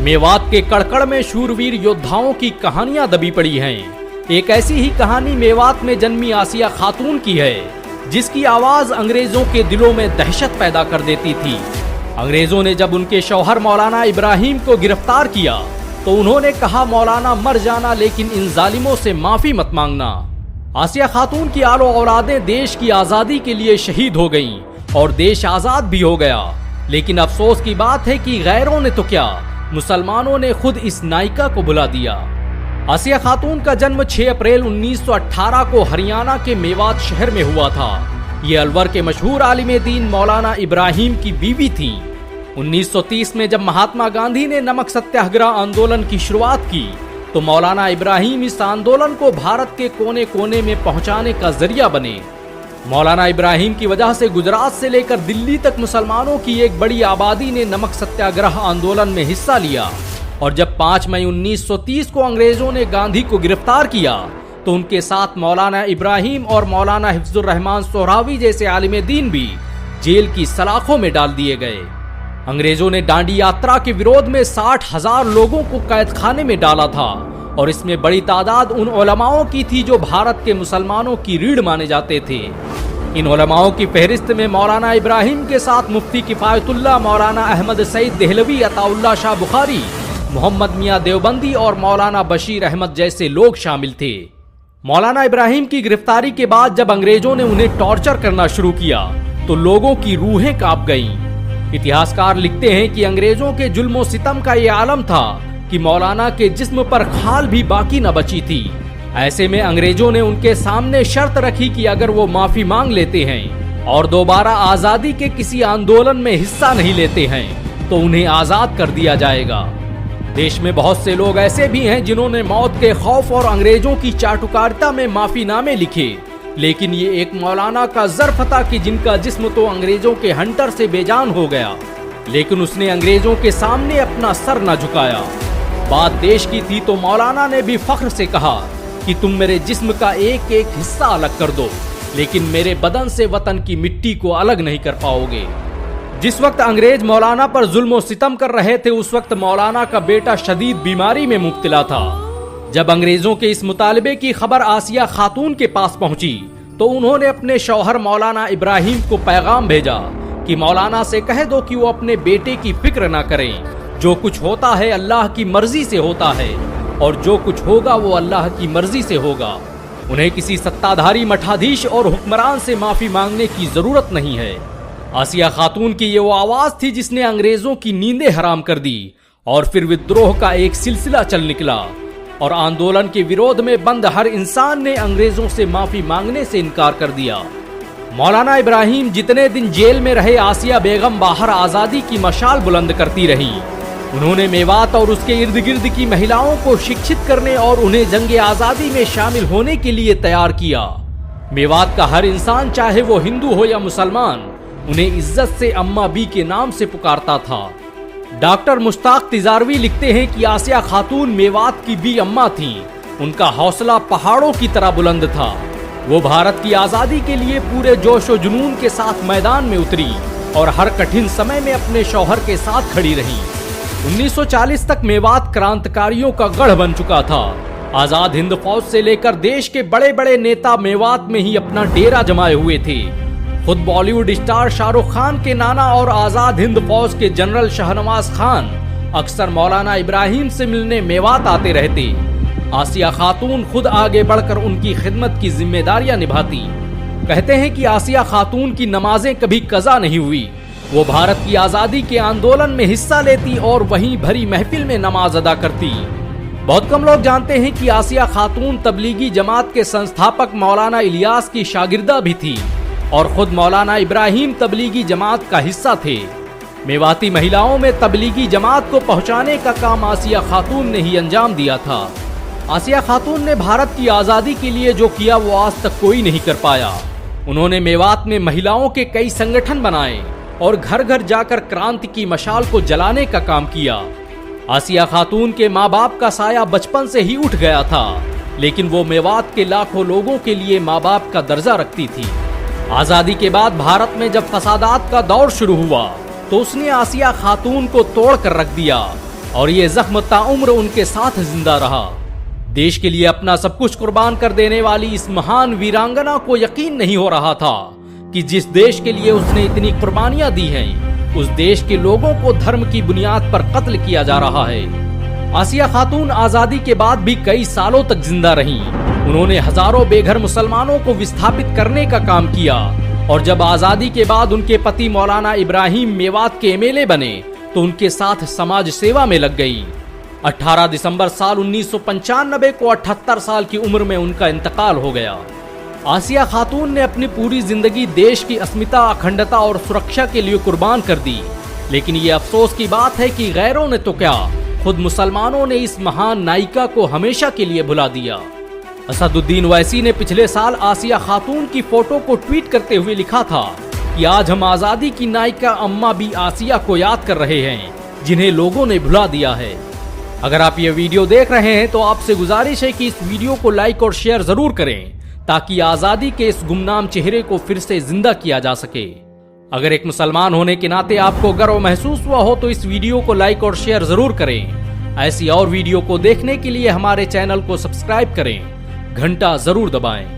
मेवात के कड़कड़ में शूरवीर योद्धाओं की कहानियां दबी पड़ी हैं। एक ऐसी ही कहानी मेवात में जन्मी आसिया खातून की है, जिसकी आवाज अंग्रेजों के दिलों में दहशत पैदा कर देती थी। अंग्रेजों ने जब उनके शौहर मौलाना इब्राहिम को गिरफ्तार किया तो उन्होंने कहा, मौलाना मर जाना लेकिन इन जालिमों से माफी मत मांगना। आसिया खातून की आलो औलादें देश की आजादी के लिए शहीद हो गईं और देश आजाद भी हो गया। लेकिन अफसोस की बात है कि गैरों ने तो क्या, मुसलमानों ने खुद इस नायिका को भुला दिया। आसिया खातून का जन्म 6 अप्रैल 1918 को हरियाणा के मेवात शहर में हुआ था। ये अलवर के मशहूर आलिम दीन मौलाना इब्राहिम की बीवी थी। 1930 में जब महात्मा गांधी ने नमक सत्याग्रह आंदोलन की शुरुआत की तो मौलाना इब्राहिम इस आंदोलन को भारत के कोने कोने में पहुंचाने का जरिया बने। मौलाना इब्राहिम की वजह से गुजरात से लेकर दिल्ली तक मुसलमानों की एक बड़ी आबादी ने नमक सत्याग्रह आंदोलन में हिस्सा लिया। और जब 5 मई 1930 को अंग्रेजों ने गांधी को गिरफ्तार किया तो उनके साथ मौलाना इब्राहिम और मौलाना हिफ्जुर रहमान सोहरावी जैसे आलिम दीन भी जेल की सलाखों में डाल दिए गए। अंग्रेजों ने दांडी यात्रा के विरोध में 60,000 लोगों को कैद खाने में डाला था और इसमें बड़ी तादाद उन उलमाओं की थी जो भारत के मुसलमानों की रीढ़ माने जाते थे। इन उलमाओं की फहरिस्त में मौलाना इब्राहिम के साथ मुफ्ती किफायतुल्लाह, मौलाना अहमद सईद देहलवी, अताउल्लाह शाह बुखारी, मोहम्मद मियां देवबंदी और मौलाना बशीर अहमद जैसे लोग शामिल थे। मौलाना इब्राहिम की गिरफ्तारी के बाद जब अंग्रेजों ने उन्हें टॉर्चर करना शुरू किया तो लोगों की रूहें कांप गईं। इतिहासकार लिखते हैं कि अंग्रेजों के जुल्म सितम का ये आलम था कि मौलाना के जिस्म पर खाल भी बाकी न बची थी। ऐसे में अंग्रेजों ने उनके सामने शर्त रखी कि अगर वो माफी मांग लेते हैं और दोबारा आजादी के किसी आंदोलन में हिस्सा नहीं लेते हैं तो उन्हें आजाद कर दिया जाएगा। देश में बहुत से लोग ऐसे भी हैं जिन्होंने मौत के खौफ और अंग्रेजों की चाटुकारिता में माफीनामे लिखे, लेकिन ये एक मौलाना का ज़र्फ था कि जिनका जिस्म तो अंग्रेजों के हंटर से बेजान हो गया, लेकिन उसने अंग्रेजों के सामने अपना सर न झुकाया। बात देश की थी तो मौलाना ने भी फख्र से कहा कि तुम मेरे जिस्म का एक एक हिस्सा अलग कर दो, लेकिन मेरे बदन से वतन की मिट्टी को अलग नहीं कर पाओगे। जिस वक्त अंग्रेज मौलाना पर जुल्म सितम कर रहे थे उस वक्त मौलाना का बेटा शदीद बीमारी में मुब्तला था। जब अंग्रेजों के इस मुतालबे की खबर आसिया खातून के पास पहुंची तो उन्होंने अपने शौहर मौलाना इब्राहिम को पैगाम भेजा कि मौलाना से कह दो कि वो अपने बेटे की फिक्र ना करें। जो कुछ होता है अल्लाह की मर्जी से होता है और जो कुछ होगा वो अल्लाह की मर्जी से होगा। उन्हें किसी सत्ताधारी मठाधीश और हुक्मरान से माफी मांगने की जरूरत नहीं है। आसिया खातून की ये वो आवाज थी जिसने अंग्रेजों की नींदें हराम कर दी और फिर विद्रोह का एक सिलसिला चल निकला और आंदोलन के विरोध में बंद हर इंसान ने अंग्रेजों से माफी मांगने से इनकार कर दिया। मौलाना इब्राहिम जितने दिन जेल में रहे, आसिया बेगम बाहर आजादी की मशाल बुलंद करती रही। उन्होंने मेवात और उसके इर्द गिर्द की महिलाओं को शिक्षित करने और उन्हें जंगे आजादी में शामिल होने के लिए तैयार किया। मेवात का हर इंसान, चाहे वो हिंदू हो या मुसलमान, उन्हें इज्जत से अम्मा बी के नाम से पुकारता था। डॉक्टर मुश्ताक तिजारवी लिखते हैं कि आसिया खातून मेवात की बी अम्मा थीं। उनका हौसला पहाड़ों की तरह बुलंद था। वो भारत की आजादी के लिए पूरे जोश और जुनून के साथ मैदान में उतरी और हर कठिन समय में अपने शौहर के साथ खड़ी रही। 1940 तक मेवात क्रांतिकारियों का गढ़ बन चुका था। आजाद हिंद फौज से लेकर देश के बड़े बड़े नेता मेवात में ही अपना डेरा जमाए हुए थे। खुद बॉलीवुड स्टार शाहरुख खान के नाना और आजाद हिंद फौज के जनरल शाहनवाज खान अक्सर मौलाना इब्राहिम से मिलने मेवात आते रहते। आसिया खातून खुद आगे बढ़कर उनकी खिदमत की जिम्मेदारियां निभाती। कहते हैं कि आसिया खातून की नमाजें कभी कज़ा नहीं हुई। वो भारत की आजादी के आंदोलन में हिस्सा लेती और वहीं भरी महफिल में नमाज अदा करती। बहुत कम लोग जानते हैं कि आसिया खातून तबलीगी जमात के संस्थापक मौलाना इलियास की शागिर्दा भी थी और खुद मौलाना इब्राहिम तबलीगी जमात का हिस्सा थे। मेवाती महिलाओं में तबलीगी जमात को पहुंचाने का काम आसिया खातून ने ही अंजाम दिया था। आसिया खातून ने भारत की आजादी के लिए जो किया वो आज तक कोई नहीं कर पाया। उन्होंने मेवात में महिलाओं के कई संगठन बनाए और घर घर जाकर क्रांति की मशाल को जलाने का काम किया। आसिया खातून के माँ बाप का साया बचपन से ही उठ गया था, लेकिन वो मेवात के लाखों लोगों के लिए माँ बाप का दर्जा रखती थी। आजादी के बाद भारत में जब फसादात का दौर शुरू हुआ तो उसने आसिया खातून को तोड़ कर रख दिया और ये जख्म ताउम्र उनके साथ जिंदा रहा। देश के लिए अपना सब कुछ कुर्बान कर देने वाली इस महान वीरांगना को यकीन नहीं हो रहा था कि जिस देश के लिए उसने इतनी कुर्बानियां दी हैं, उस देश के लोगों को धर्म की बुनियाद पर कत्ल किया जा रहा है। आसिया खातून आजादी के बाद भी कई सालों तक जिंदा रहीं। उन्होंने हजारों बेघर मुसलमानों को विस्थापित करने का काम किया और जब आजादी के बाद उनके पति मौलाना इब्राहिम मेवात के एमएलए बने तो उनके साथ समाज सेवा में लग गई। 18 दिसंबर साल 1995 को 78 साल की उम्र में उनका इंतकाल हो गया। आसिया खातून ने अपनी पूरी जिंदगी देश की अस्मिता, अखंडता और सुरक्षा के लिए कुर्बान कर दी, लेकिन ये अफसोस की बात है कि गैरों ने तो क्या, खुद मुसलमानों ने इस महान नायिका को हमेशा के लिए भुला दिया। असदुद्दीन ओवैसी ने पिछले साल आसिया खातून की फोटो को ट्वीट करते हुए लिखा था कि आज हम आजादी की नायिका अम्मा बी आसिया को याद कर रहे हैं, जिन्हें लोगों ने भुला दिया है। अगर आप ये वीडियो देख रहे हैं तो आपसे गुजारिश है कि इस वीडियो को लाइक और शेयर जरूर करें ताकि आजादी के इस गुमनाम चेहरे को फिर से जिंदा किया जा सके। अगर एक मुसलमान होने के नाते आपको गर्व महसूस हुआ हो तो इस वीडियो को लाइक और शेयर जरूर करें। ऐसी और वीडियो को देखने के लिए हमारे चैनल को सब्सक्राइब करें, घंटा जरूर दबाएं।